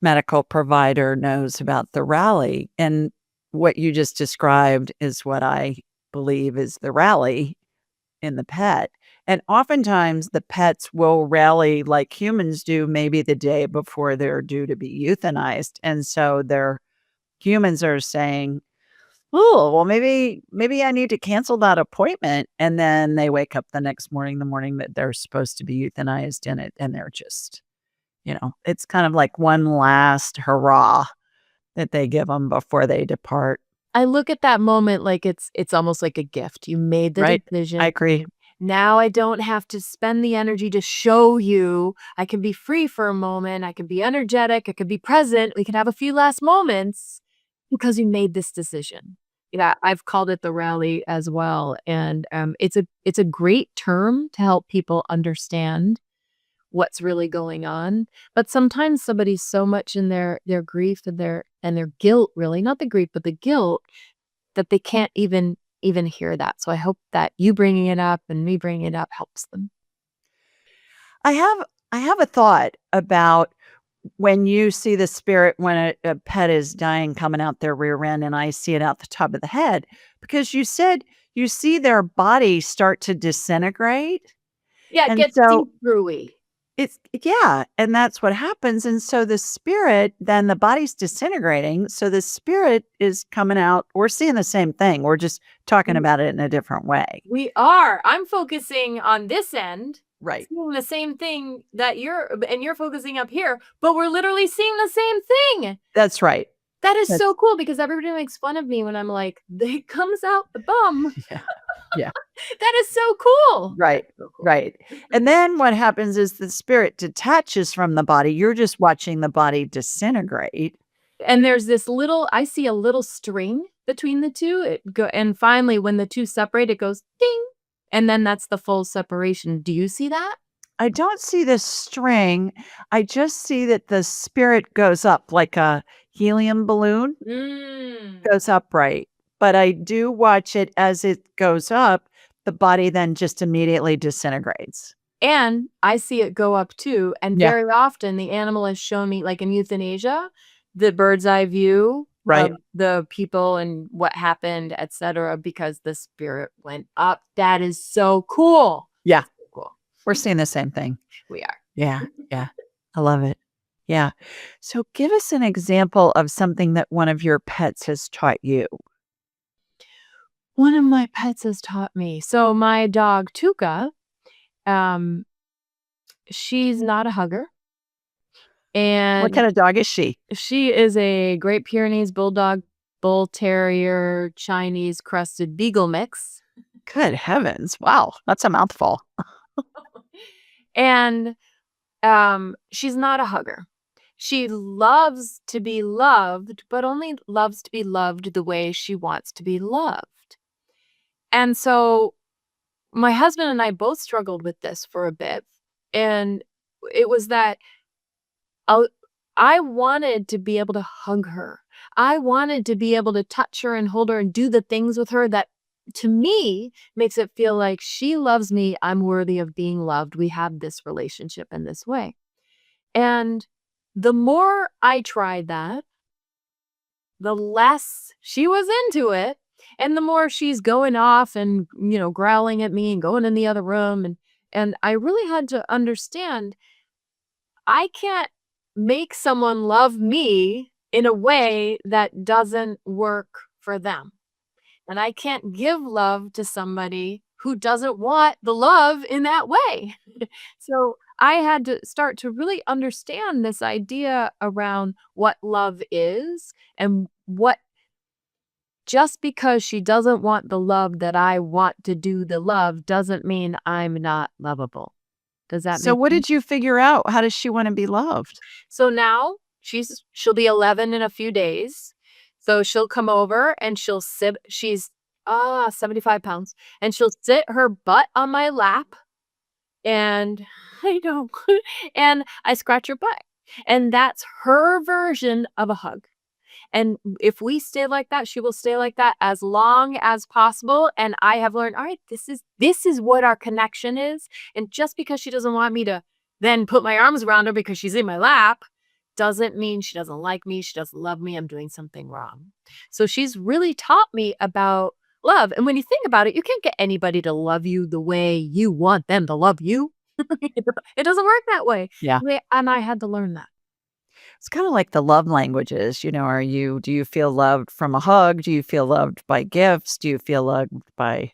medical provider knows about the rally, and what you just described is what I believe is the rally. in the pet. And oftentimes the pets will rally like humans do maybe the day before they're due to be euthanized. And so their humans are saying, "Oh, well, maybe I need to cancel that appointment." And then they wake up the next morning, the morning that they're supposed to be euthanized in it, and they're just, it's kind of like one last hurrah that they give them before they depart, I look at that moment like it's almost like a gift. You made the right? I decision. agree. Now I don't have to spend the energy to show you. I can be free for a moment. I can be energetic. I can be present. We can have a few last moments because you made this decision. Yeah, I've called it the rally as well, and it's a great term to help people understand what's really going on. But sometimes somebody's so much in their grief and their guilt, really, not the grief, but the guilt, that they can't even hear that. So I hope that you bringing it up and me bringing it up helps them. I have I have a thought about when you see the spirit when a pet is dying coming out their rear end, and I see it out the top of the head, because you said you see their body start to disintegrate. Yeah, it And gets so see-throughy. it's yeah, and that's what happens, and so the spirit then the body's disintegrating, so the spirit is coming out. We're seeing the same thing, we're just talking W about it in a different way. We are. I'm focusing on this end, Right. seeing the same thing that you're focusing up here, but we're literally seeing the same thing. That's right. That is That's so cool because everybody makes fun of me when I'm like, "It comes out the bum." yeah. Yeah. That is so cool. Right, That's so cool. right. And then what happens is the spirit detaches from the body. You're just watching the body disintegrate. And there's this little I see a little string between the 2, and finally, when the 2 separate, it goes ding, and then that's the full separation. Do you see that? I don't see the string. I just see that the spirit goes up like a helium balloon, Mm. goes up right. But I do watch it as it goes up, the body then just immediately disintegrates. And I see it go up too, and Yeah, very often the animal has shown me, like in euthanasia, the bird's eye view right. of the people and what happened, etcetera, because the spirit went up. That is so cool. Yeah, So cool. we're seeing the same thing. We are. Yeah, yeah. I love it. Yeah. So give us an example of something that one of your pets has taught you. One of my pets has taught me. So my dog Tuka, um, she's not a hugger, What and kind of dog is she? she is a Great Pyrenees Bulldog, Bull Terrier, Chinese Crested Beagle mix. Good heavens. Wow, that's a mouthful. And, she's not a hugger. She loves to be loved, but only loves to be loved the way she wants to be loved. And so my husband and I both struggled with this for a bit, and it was that I I wanted to be able to hug her. I wanted to be able to touch her and hold her and do the things with her that, to me, makes it feel like she loves me, I'm worthy of being loved, we have this relationship in this way. And the more I tried that, the less she was into it, and the more she's going off and, growling at me and going in the other room, and I really had to understand I can't make someone love me in a way that doesn't work for them. And I can't give love to somebody who doesn't want the love in that way. So I had to start to really understand this idea around what love is and what just because she doesn't want the love that I want to do the love doesn't mean I'm not lovable. Does that So make what sense? did you figure out? How does she wanna be loved? So now she'll be 11 in a few days. So she'll come over and she'll sit. She's 75 pounds, and she'll sit her butt on my lap, and I know, and I scratch her butt, and that's her version of a hug. And if we stay like that, she will stay like that as long as possible. And I have learned, all right, this is what our connection is. And just because she doesn't want me to then put my arms around her because she's in my lap doesn't mean she doesn't like me, she doesn't love me, I'm doing something wrong. So she's really taught me about love. And when you think about it, you can't get anybody to love you the way you want them to love you. It doesn't work that way. Yeah. And I had to learn that. It's kinda like the love languages, do you feel loved from a hug? Do you feel loved by gifts? Do you feel loved by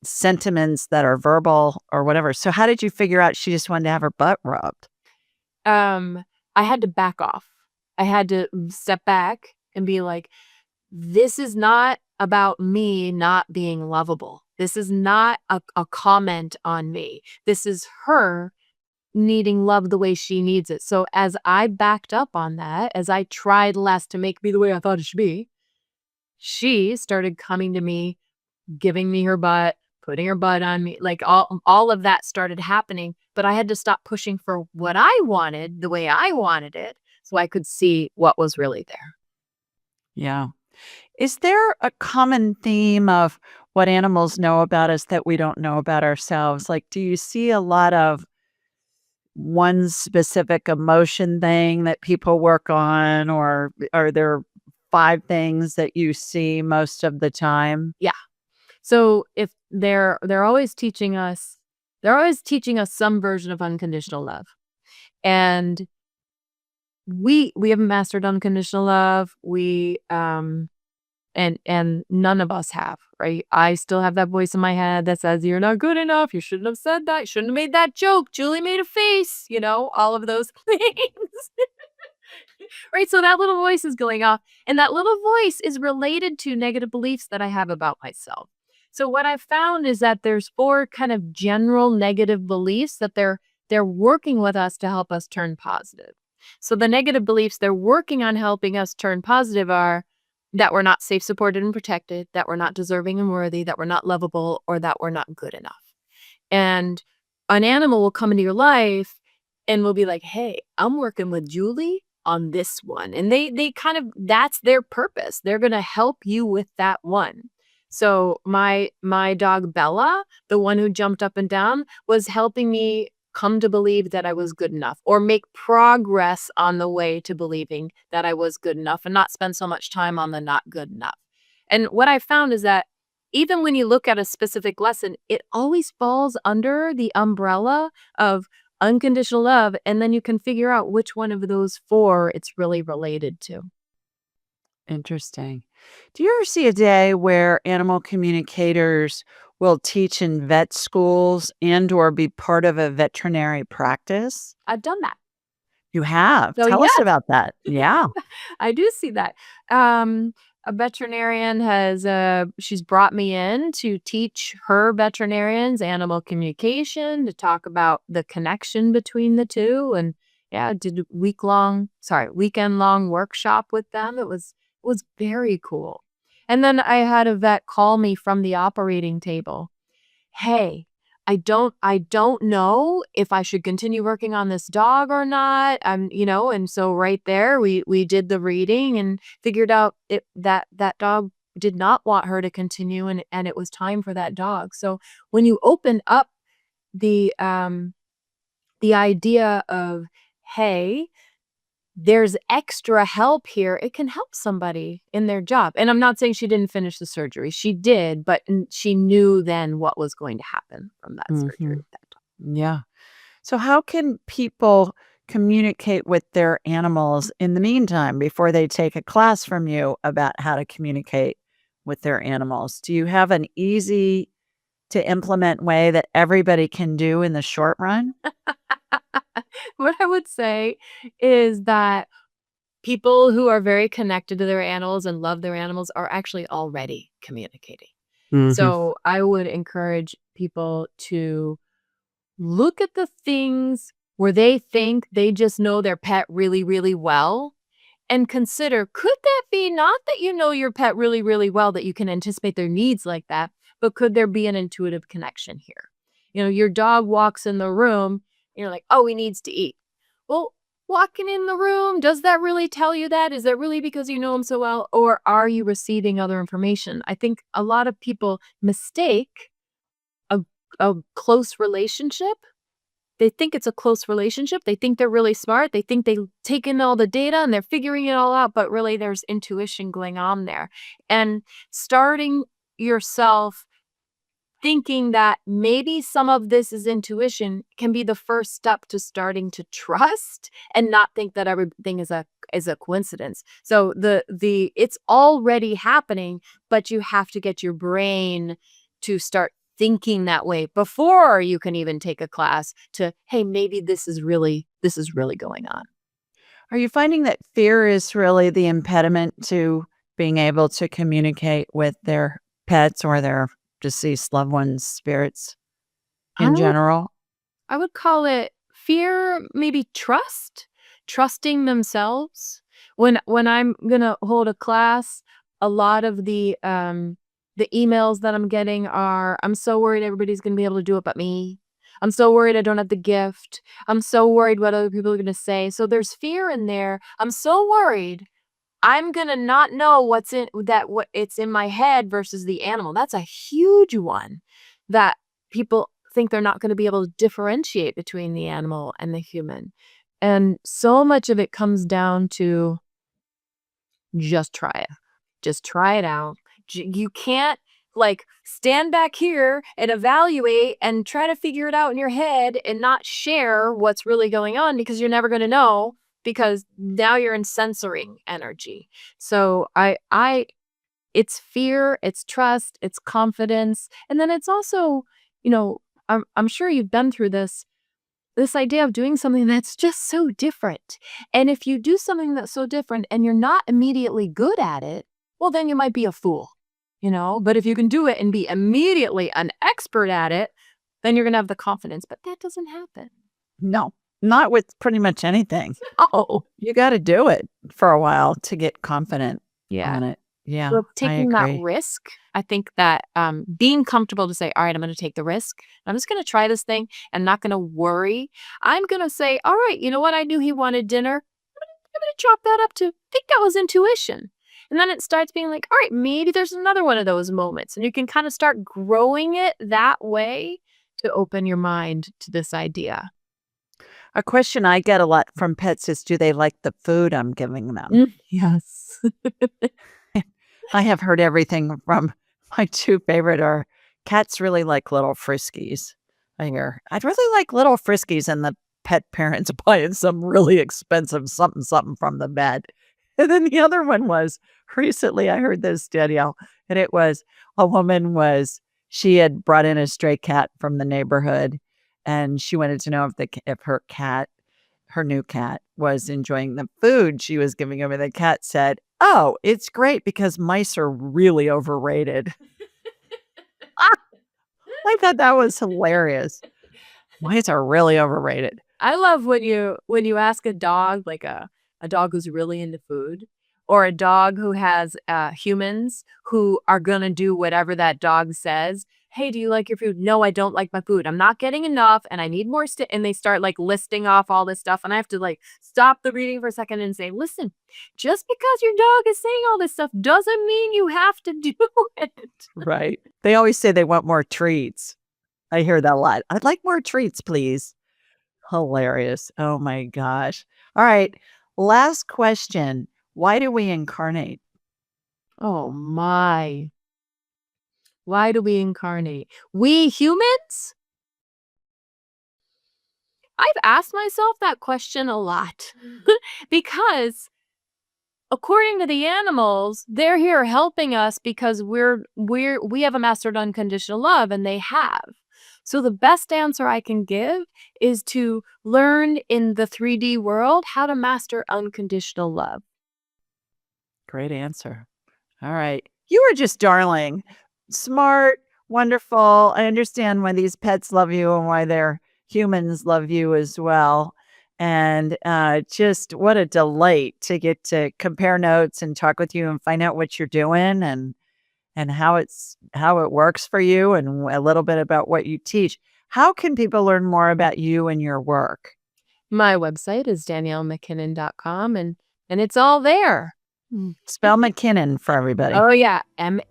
sentiments that are verbal or whatever? So how did you figure out she just wanted to have her butt rubbed? Um, I had to back off. I had to step back and be like, this is not about me not being lovable. This is not a comment on me. This is her needing love the way she needs it. So as I backed up on that, as I tried less to make me the way I thought it should be, she started coming to me, giving me her butt, putting her butt on me. Like all of that started happening, but I had to stop pushing for what I wanted the way I wanted it so I could see what was really there. Yeah. Is there a common theme of what animals know about us that we don't know about ourselves? Like, do you see a lot of one specific emotion thing that people work on, or are there 5 things that you see most of the time? Yeah. So if they're always teaching us some version of unconditional love. And we haven't mastered unconditional love. And none of us have, right? I still have that voice in my head that says, you're not good enough. You shouldn't have said that. You shouldn't have made that joke. Julie made a face, all of those things. Right? So that little voice is going off. And that little voice is related to negative beliefs that I have about myself. So what I've found is that there's 4 kind of general negative beliefs that they're working with us to help us turn positive. So the negative beliefs they're working on helping us turn positive are that we're not safe, supported, and protected, that we're not deserving and worthy, that we're not lovable, or that we're not good enough. And an animal will come into your life and will be like, hey, I'm working with Julie on this one. And they kind of, that's their purpose. They're going to help you with that one. So my dog Bella, the one who jumped up and down, was helping me come to believe that I was good enough, or make progress on the way to believing that I was good enough and not spend so much time on the not good enough. And what I found is that even when you look at a specific lesson, it always falls under the umbrella of unconditional love. And then you can figure out which one of those 4 it's really related to. Interesting. Do you ever see a day where animal communicators will teach in vet schools and or be part of a veterinary practice? I've done that. You have. So Tell us yes, about that. Yeah. I do see that. A veterinarian she's brought me in to teach her veterinarians animal communication, to talk about the connection between the two. And yeah, did a weekend long workshop with them. It was very cool. And then I had a vet call me from the operating table. Hey, I don't know if I should continue working on this dog or not. And so right there we did the reading and figured out that dog did not want her to continue, and it was time for that dog. So when you open up the idea of, hey, there's extra help here, it can help somebody in their job. And I'm not saying she didn't finish the surgery. She did, but she knew then what was going to happen from that surgery. Mhm. Yeah. So how can people communicate with their animals in the meantime before they take a class from you about how to communicate with their animals? Do you have an easy to implement way that everybody can do in the short run? What I would say is that people who are very connected to their animals and love their animals are actually already communicating. Mhm. So I would encourage people to look at the things where they think they just know their pet really, really well, and consider, could that be not that you know your pet really, really well, that you can anticipate their needs like that, but could there be an intuitive connection here? Your dog walks in the room, and you're like, oh, he needs to eat. Well, walking in the room, does that really tell you that? Is that really because you know him so well? Or are you receiving other information? I think a lot of people mistake a, a close relationship. They think it's a close relationship. They think they're really smart. They think they take in all the data and they're figuring it all out, but really there's intuition going on there. And starting yourself thinking that maybe some of this is intuition can be the first step to starting to trust and not think that everything is a coincidence. So it's already happening, but you have to get your brain to start thinking that way before you can even take a class to, hey, maybe this is really going on. Are you finding that fear is really the impediment to being able to communicate with their pets or their deceased loved ones' spirits I in would general? I would call it fear, maybe trusting themselves. When I'm gonna hold a class, a lot of the emails that I'm getting are, I'm so worried everybody's gonna be able to do it but me. I'm so worried I don't have the gift. I'm so worried what other people are gonna say. So there's fear in there. I'm so worried I'm gonna not know what it's in my head versus the animal. That's a huge one that people think they're not gonna be able to differentiate between the animal and the human. And so much of it comes down to just try it. Just try it out. You can't like stand back here and evaluate and try to figure it out in your head and not share what's really going on because you're never going to know because now you're in censoring energy. So it's fear, it's trust, it's confidence, and then it's also, I'm sure you've been through this idea of doing something that's just so different. And if you do something that's so different and you're not immediately good at it, well, then you might be a fool, But if you can do it and be immediately an expert at it, then you're going to have the confidence. But that doesn't happen. No, not with pretty much anything. Oh, You got to do it for a while to get confident yeah. on it. Yeah, So I taking that agree. risk, I think that being comfortable to say, all right, I'm going to take the risk. I'm just going to try this thing and not going to worry. I'm going to say, all right, you know what? I knew he wanted dinner. I'm going to drop that up to, I think that was intuition. And then it starts being like, all right, maybe there's another one of those moments. And you can kind of start growing it that way to open your mind to this idea. A question I get a lot from pets is, do they like the food I'm giving them? Yes. I have heard everything from my two favorite are cats really like little friskies. I hear, I'd really like little friskies, and the pet parents buying some really expensive something something from the vet. And then the other one was recently I heard this, Danielle, and it was she had brought in a stray cat from the neighborhood, and she wanted to know if her new cat was enjoying the food she was giving him, and the cat said, "Oh, it's great because mice are really overrated." I thought that was hilarious. Mice are really overrated. I love when you ask a dog, like a dog who's really into food, or a dog who has humans who are gonna do whatever that dog says. Hey, do you like your food? No, I don't like my food. I'm not getting enough, and I need more. And they start like listing off all this stuff, and I have to like stop the reading for a second and say, listen, just because your dog is saying all this stuff doesn't mean you have to do it. Right. They always say they want more treats. I hear that a lot. "I'd like more treats, please." Hilarious. Oh my gosh. All right. Last question. Why do we incarnate? Oh my. Why do we incarnate? We humans? I've asked myself that question a lot because according to the animals, they're here helping us because we have a mastered unconditional love and they have. So the best answer I can give is to learn in the 3D world how to master unconditional love. Great answer. All right. You are just darling. Smart, wonderful. I understand why these pets love you and why their humans love you as well. And just what a delight to get to compare notes and talk with you and find out what you're doing and how it works for you and a little bit about what you teach. How can people learn more about you and your work? My website is daniellemackinnon.com and it's all there. Spell McKinnon for everybody. Oh yeah, Mackinnon.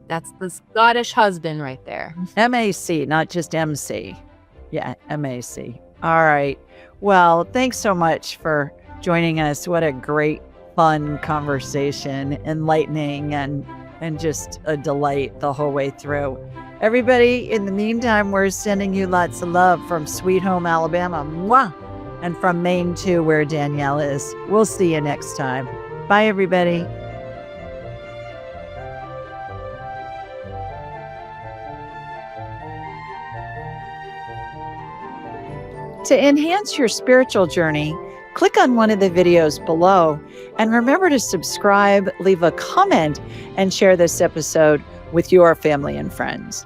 That's the Scottish husband right there. MAC, not just MC. Yeah, MAC. All right. Well, thanks so much for joining us. What a great, fun conversation, enlightening and just a delight the whole way through. Everybody, in the meantime, we're sending you lots of love from Sweet Home, Alabama. Mwah! And from Maine too, where Danielle is. We'll see you next time. Bye, everybody. To enhance your spiritual journey, click on one of the videos below and remember to subscribe, leave a comment, and share this episode with your family and friends.